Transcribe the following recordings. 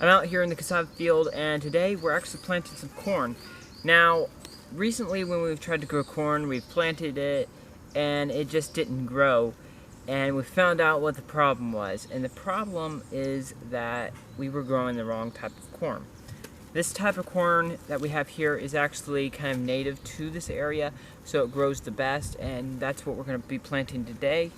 I'm out here in the cassava field, and today we're actually planting some corn. Now, recently when we've tried to grow corn, we've planted it and it just didn't grow. And we found out what the problem was. And the problem is that we were growing the wrong type of corn. This type of corn that we have here is actually kind of native to this area, so it grows the best, and that's what we're going to be planting today.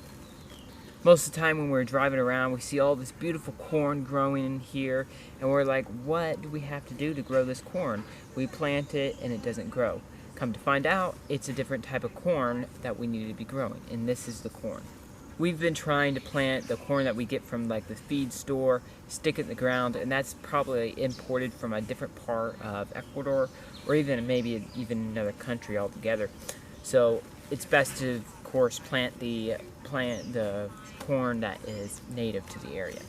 Most of the time when we're driving around, we see all this beautiful corn growing in here, and we're like, what do we have to do to grow this corn? We plant it and it doesn't grow. Come to find out, it's a different type of corn that we need to be growing, and this is the corn. We've been trying to plant the corn that we get from like the feed store, stick it in the ground, and that's probably imported from a different part of Ecuador, or even maybe even another country altogether. So it's best to, of course, plant the corn that is native to the area.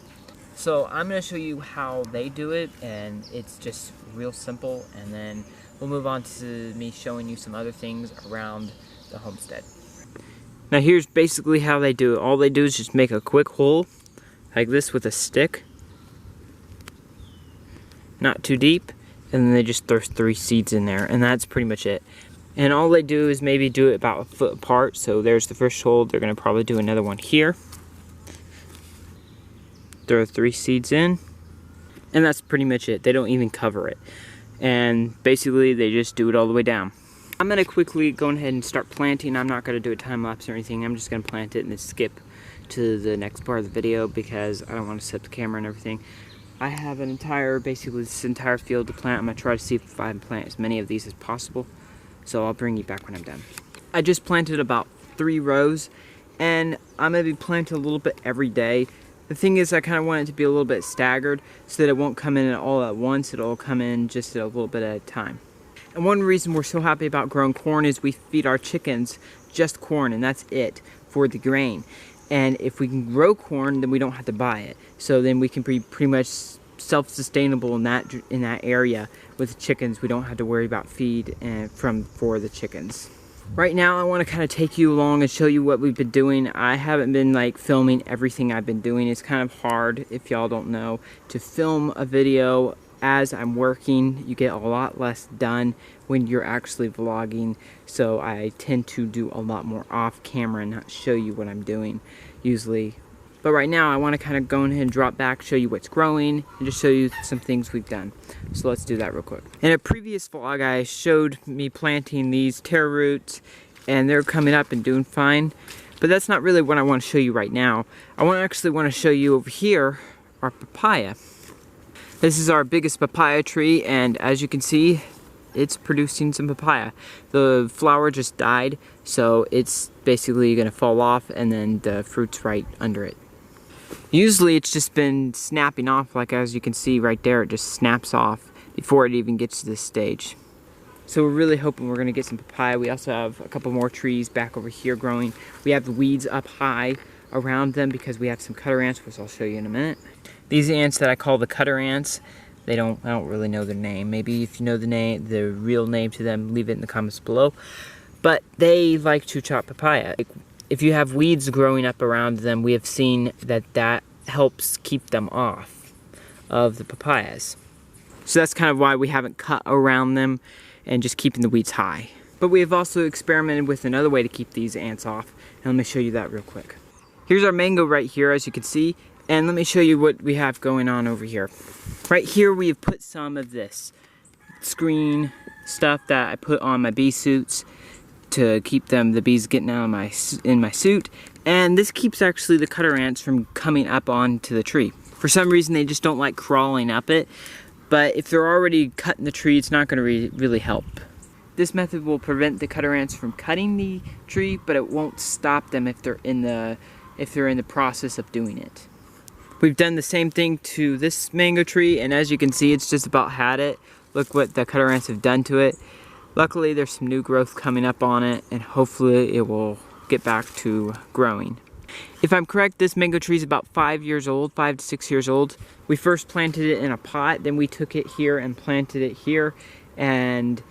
So I'm going to show you how they do it, and it's just real simple, and then we'll move on to me showing you some other things around the homestead. Now here's basically how they do it. All they do is just make a quick hole like this with a stick, not too deep, and then they just throw 3 seeds in there, and that's pretty much it. And all they do is maybe do it about a foot apart. So there's the first hole. They're going to probably do another one here. Throw 3 seeds in, and that's pretty much it. They don't even cover it, and basically they just do it all the way down. I'm going to quickly go ahead and start planting. I'm not going to do a time lapse or anything. I'm just going to plant it and then skip to the next part of the video because I don't want to set the camera and everything. I have basically this entire field to plant. I'm going to try to see if I can plant as many of these as possible. So I'll bring you back when I'm done. I just planted about 3 rows, and I'm going to be planting a little bit every day. The thing is, I kind of want it to be a little bit staggered so that it won't come in all at once. It'll come in just a little bit at a time. And one reason we're so happy about growing corn is we feed our chickens just corn, and that's it for the grain. And if we can grow corn, then we don't have to buy it. So then we can be pretty much self-sustainable in that area with the chickens. We don't have to worry about feed for the chickens. Right now I want to kind of take you along and show you what we've been doing. I haven't been like filming everything I've been doing. It's kind of hard, if y'all don't know, to film a video as I'm working. You get a lot less done when you're actually vlogging, so I tend to do a lot more off camera and not show you what I'm doing usually. But right now I want to kind of go ahead and drop back, show you what's growing, and just show you some things we've done. So let's do that real quick. In a previous vlog I showed me planting these taro roots, and they're coming up and doing fine. But that's not really what I want to show you right now. I actually want to show you over here our papaya. This is our biggest papaya tree, and as you can see, it's producing some papaya. The flower just died, so it's basically going to fall off, and then the fruit's right under it. Usually it's just been snapping off, like as you can see right there, it just snaps off before it even gets to this stage. So we're really hoping we're going to get some papaya. We also have a couple more trees back over here growing. We have the weeds up high around them because we have some cutter ants, which I'll show you in a minute. These ants that I call the cutter ants, I don't really know their name. Maybe if you know the real name to them, leave it in the comments below. But they like to chop papaya. If you have weeds growing up around them, we have seen that helps keep them off of the papayas. So that's kind of why we haven't cut around them and just keeping the weeds high. But we have also experimented with another way to keep these ants off, and let me show you that real quick. Here's our mango right here, as you can see. And let me show you what we have going on over here. Right here we have put some of this screen stuff that I put on my bee suits to keep the bees getting out of in my suit. And this keeps actually the cutter ants from coming up onto the tree. For some reason they just don't like crawling up it. But if they're already cutting the tree, it's not going to really help. This method will prevent the cutter ants from cutting the tree, but it won't stop them if they're in the process of doing it. We've done the same thing to this mango tree, and as you can see, it's just about had it. Look what the cutter ants have done to it. Luckily, there's some new growth coming up on it, and hopefully it will get back to growing. If I'm correct, this mango tree is about 5 years old, 5 to 6 years old. We first planted it in a pot, then we took it here and planted it here, and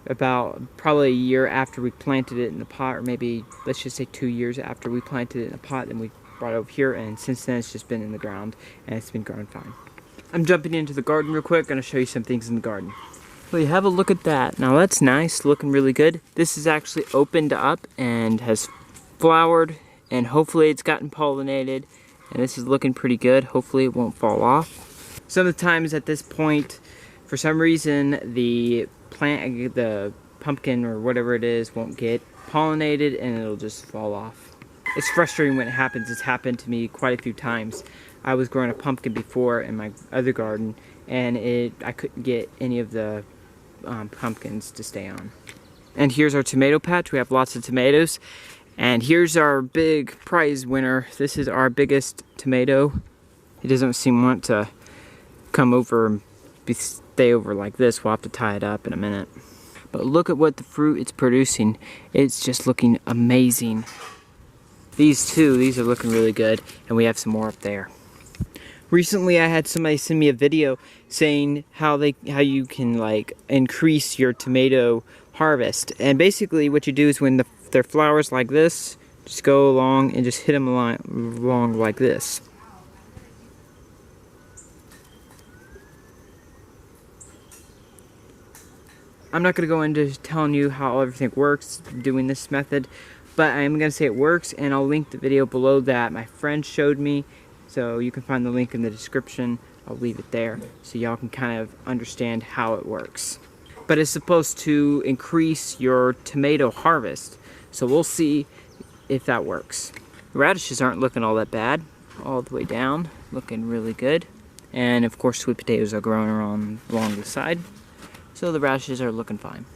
about probably a year after we planted it in the pot, or maybe let's just say 2 years after we planted it in the pot, then we brought it over here, and since then it's just been in the ground and it's been growing fine. I'm jumping into the garden real quick. Gonna show you some things in the garden. Well, you have a look at that. Now that's nice, looking really good. This is actually opened up and has flowered, and hopefully it's gotten pollinated. And this is looking pretty good. Hopefully it won't fall off. Some of the times at this point, for some reason, the plant, the pumpkin or whatever it is, won't get pollinated and it'll just fall off. It's frustrating when it happens. It's happened to me quite a few times. I was growing a pumpkin before in my other garden, and I couldn't get any of the pumpkins to stay on. And here's our tomato patch. We have lots of tomatoes. And here's our big prize winner. This is our biggest tomato. It doesn't seem to want to come over and stay over like this. We'll have to tie it up in a minute. But look at what the fruit it's producing. It's just looking amazing. These are looking really good, and we have some more up there. Recently I had somebody send me a video saying how you can like increase your tomato harvest. And basically what you do is when they're flowers like this, just go along and just hit them along like this. I'm not going to go into telling you how everything works doing this method, but I am going to say it works, and I'll link the video below that my friend showed me, so you can find the link in the description. I'll leave it there so y'all can kind of understand how it works. But it's supposed to increase your tomato harvest, so we'll see if that works. The radishes aren't looking all that bad, all the way down, looking really good. And of course sweet potatoes are growing along the side, so the radishes are looking fine.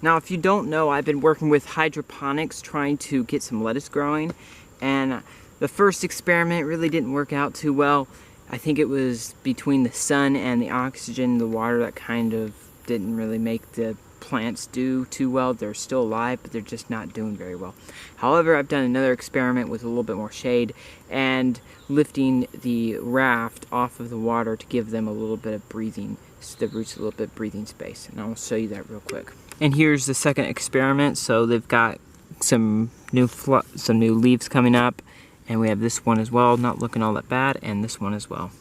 Now if you don't know, I've been working with hydroponics trying to get some lettuce growing, and the first experiment really didn't work out too well. I think it was between the sun and the oxygen, the water, that kind of didn't really make the plants do too well. They're still alive, but they're just not doing very well. However, I've done another experiment with a little bit more shade and lifting the raft off of the water to give them a little bit of breathing, the roots a little bit of breathing space, and I'll show you that real quick. And here's the second experiment. So they've got some new leaves coming up, and we have this one as well, not looking all that bad, and this one as well.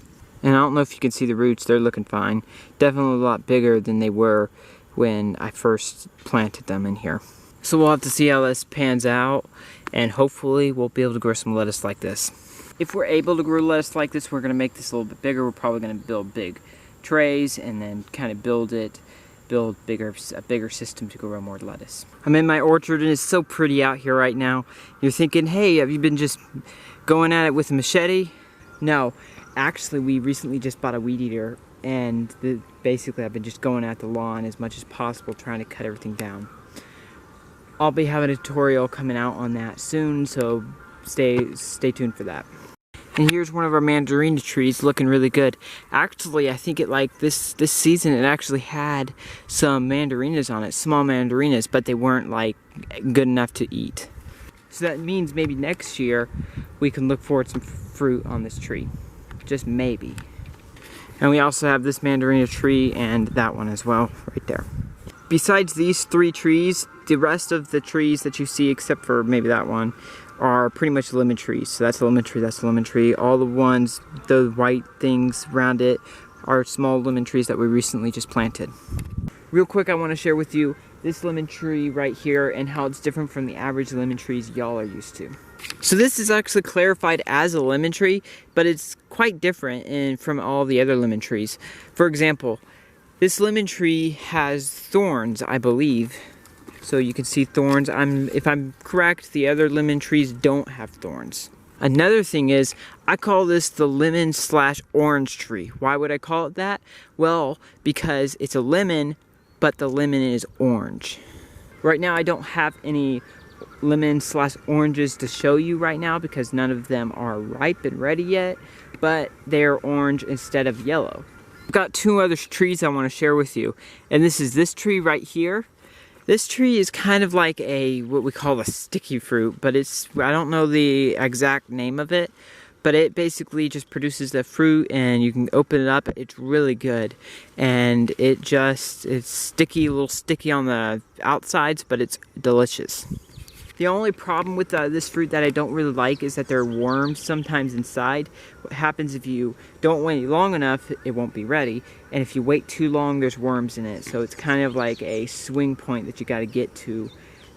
And I don't know if you can see the roots, they're looking fine. Definitely a lot bigger than they were when I first planted them in here. So we'll have to see how this pans out, and hopefully we'll be able to grow some lettuce like this. If we're able to grow lettuce like this, we're gonna make this a little bit bigger. We're probably gonna build big trays and then kind of build a bigger system to grow more lettuce. I'm in my orchard and it's so pretty out here right now. You're thinking, hey, have you been just going at it with a machete? No, actually we recently just bought a weed eater, and basically I've been just going at the lawn as much as possible, trying to cut everything down. I'll be having a tutorial coming out on that soon, so stay tuned for that. And here's one of our mandarine trees looking really good. Actually, I think this season it actually had some mandarinas on it, small mandarinas, but they weren't like good enough to eat. So that means maybe next year we can look forward to some fruit on this tree. Just maybe. And we also have this mandarina tree and that one as well, right there. Besides these 3 trees, the rest of the trees that you see, except for maybe that one, are pretty much lemon trees. So that's a lemon tree, that's a lemon tree. All the ones, the white things around it, are small lemon trees that we recently just planted. Real quick, I want to share with you this lemon tree right here and how it's different from the average lemon trees y'all are used to. So this is actually clarified as a lemon tree, but it's quite different from all the other lemon trees. For example, this lemon tree has thorns, I believe. So you can see thorns. If I'm correct, the other lemon trees don't have thorns. Another thing is, I call this the lemon/orange tree. Why would I call it that? Well, because it's a lemon, but the lemon is orange. Right now I don't have any lemon/oranges to show you right now because none of them are ripe and ready yet, but they're orange instead of yellow. I've got 2 other trees I want to share with you, and this is this tree right here. This tree is kind of like what we call a sticky fruit, but I don't know the exact name of it, but it basically just produces the fruit and you can open it up. It's really good, and it's sticky, a little sticky on the outsides, but it's delicious. The only problem with this fruit that I don't really like is that there are worms sometimes inside. What happens if you don't wait long enough, it won't be ready. And if you wait too long, there's worms in it. So it's kind of like a swing point that you got to get to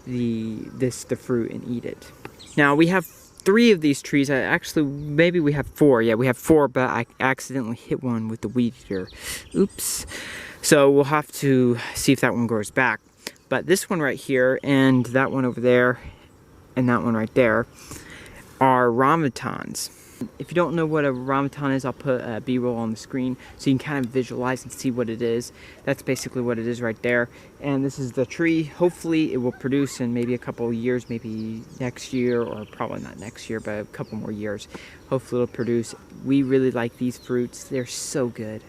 the fruit and eat it. Now we have 3 of these trees. Maybe we have 4. Yeah, we have 4, but I accidentally hit one with the weed eater. Oops. So we'll have to see if that one grows back. But this one right here, and that one over there, and that one right there, are ramatans. If you don't know what a ramadan is, I'll put a B-roll on the screen so you can kind of visualize and see what it is. That's basically what it is right there. And this is the tree. Hopefully it will produce in maybe a couple of years, maybe next year, or probably not next year, but a couple more years. Hopefully it'll produce. We really like these fruits. They're so good.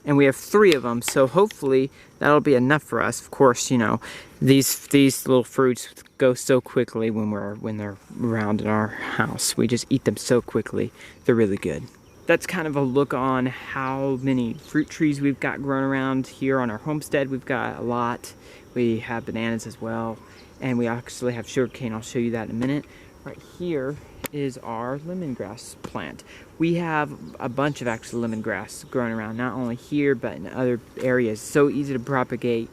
And we have 3 of them, so hopefully that'll be enough for us. Of course, you know, these little fruits go so quickly when they're around in our house. We just eat them so quickly. They're really good. That's kind of a look on how many fruit trees we've got growing around here on our homestead. We've got a lot. We have bananas as well, and we actually have sugarcane. I'll show you that in a minute. Right here is our lemongrass plant. We have a bunch of actual lemongrass growing around, not only here but in other areas. So easy to propagate,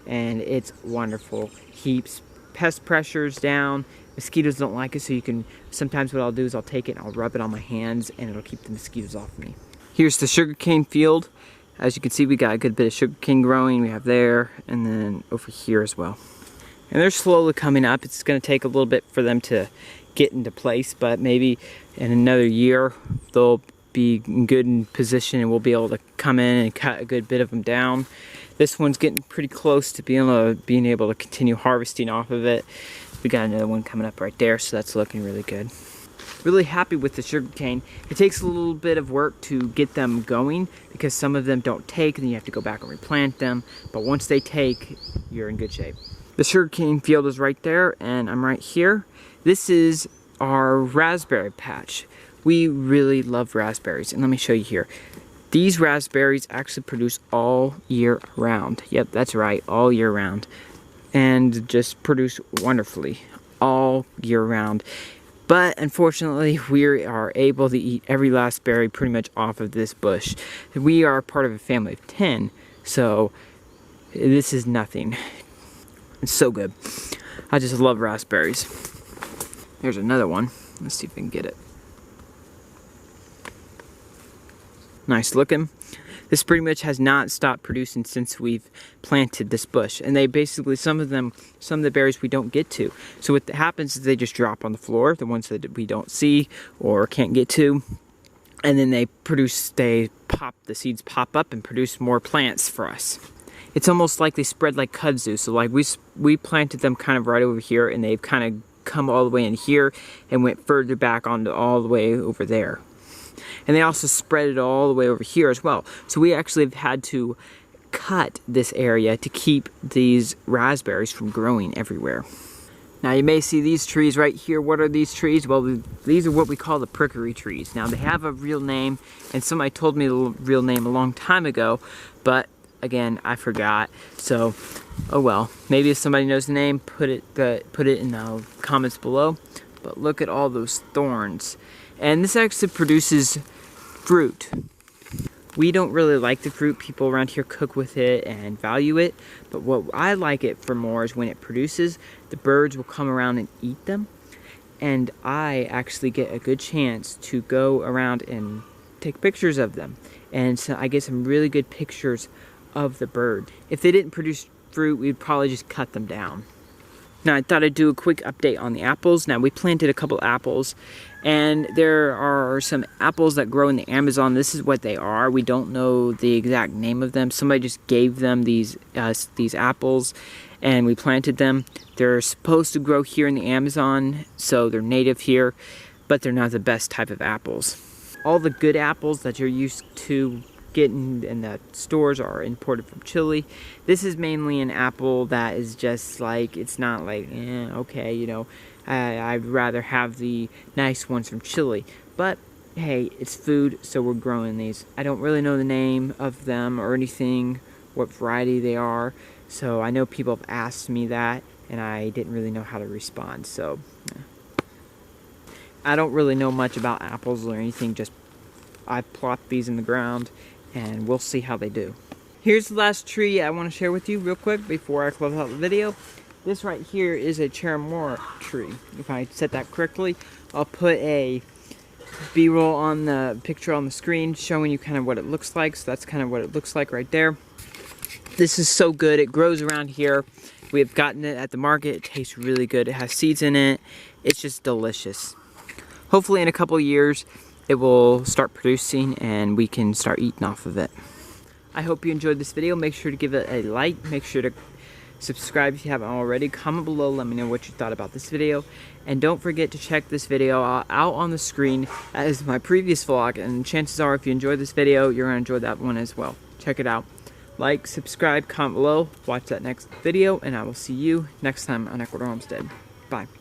and it's wonderful. Keeps pest pressures down. Mosquitoes don't like it, so you can, sometimes what I'll do is I'll take it and I'll rub it on my hands and it'll keep the mosquitoes off me. Here's the sugarcane field. As you can see, we got a good bit of sugarcane growing. We have there, and then over here as well. And they're slowly coming up. It's going to take a little bit for them to get into place, but maybe in another year they'll be in good position and we'll be able to come in and cut a good bit of them down. This one's getting pretty close to being able to continue harvesting off of it. We got another one coming up right there, so that's looking really good. Really happy with the sugarcane. It takes a little bit of work to get them going because some of them don't take, and then you have to go back and replant them. But once they take, you're in good shape. The sugarcane field is right there, and I'm right here. This is our raspberry patch. We really love raspberries, and let me show you here. These raspberries actually produce all year round. Yep, that's right, all year round. And just produce wonderfully all year round. But unfortunately, we are able to eat every last berry pretty much off of this bush. We are part of a family of 10, so this is nothing. It's so good. I just love raspberries. There's another one. Let's see if we can get it. Nice looking. This pretty much has not stopped producing since we've planted this bush. And they basically, some of the berries we don't get to. So what happens is they just drop on the floor, the ones that we don't see or can't get to. And then the seeds pop up and produce more plants for us. It's almost like they spread like kudzu. So like we planted them kind of right over here, and they've kind of come all the way in here and went further back onto all the way over there. And they also spread it all the way over here as well. So we actually have had to cut this area to keep these raspberries from growing everywhere. Now you may see these trees right here. What are these trees? Well, these are what we call the prickly trees. Now they have a real name, and somebody told me the real name a long time ago, but again, I forgot. So, oh well. Maybe if somebody knows the name, put it in the comments below. But look at all those thorns. And this actually produces fruit. We don't really like the fruit. People around here cook with it and value it. But what I like it for more is when it produces, the birds will come around and eat them. And I actually get a good chance to go around and take pictures of them. And so I get some really good pictures of the bird. If they didn't produce fruit, we'd probably just cut them down. Now I thought I'd do a quick update on the apples. Now we planted a couple apples, and there are some apples that grow in the Amazon. This is what they are. We don't know the exact name of them. Somebody just gave them these apples, and we planted them. They're supposed to grow here in the Amazon, so they're native here, but they're not the best type of apples. All the good apples that you're used to getting in the stores are imported from Chile. This is mainly an apple that is just like, it's not like, okay, you know, I'd rather have the nice ones from Chile. But hey, it's food, so we're growing these. I don't really know the name of them or anything, what variety they are. So I know people have asked me that, and I didn't really know how to respond. So I don't really know much about apples or anything, just I plopped these in the ground and we'll see how they do. Here's the last tree I want to share with you real quick before I close out the video. This right here is a cherimoya tree. If I set that correctly, I'll put a B-roll on the picture on the screen showing you kind of what it looks like. So that's kind of what it looks like right there. This is so good. It grows around here. We have gotten it at the market. It tastes really good. It has seeds in it. It's just delicious. Hopefully in a couple years it will start producing and we can start eating off of it. I hope you enjoyed this video. Make sure to give it a like. Make sure to subscribe if you haven't already. Comment below, let me know what you thought about this video. And don't forget to check this video out on the screen as my previous vlog. And chances are if you enjoyed this video, you're going to enjoy that one as well. Check it out. Like, subscribe, comment below, watch that next video, and I will see you next time on Ecuador Homestead. Bye.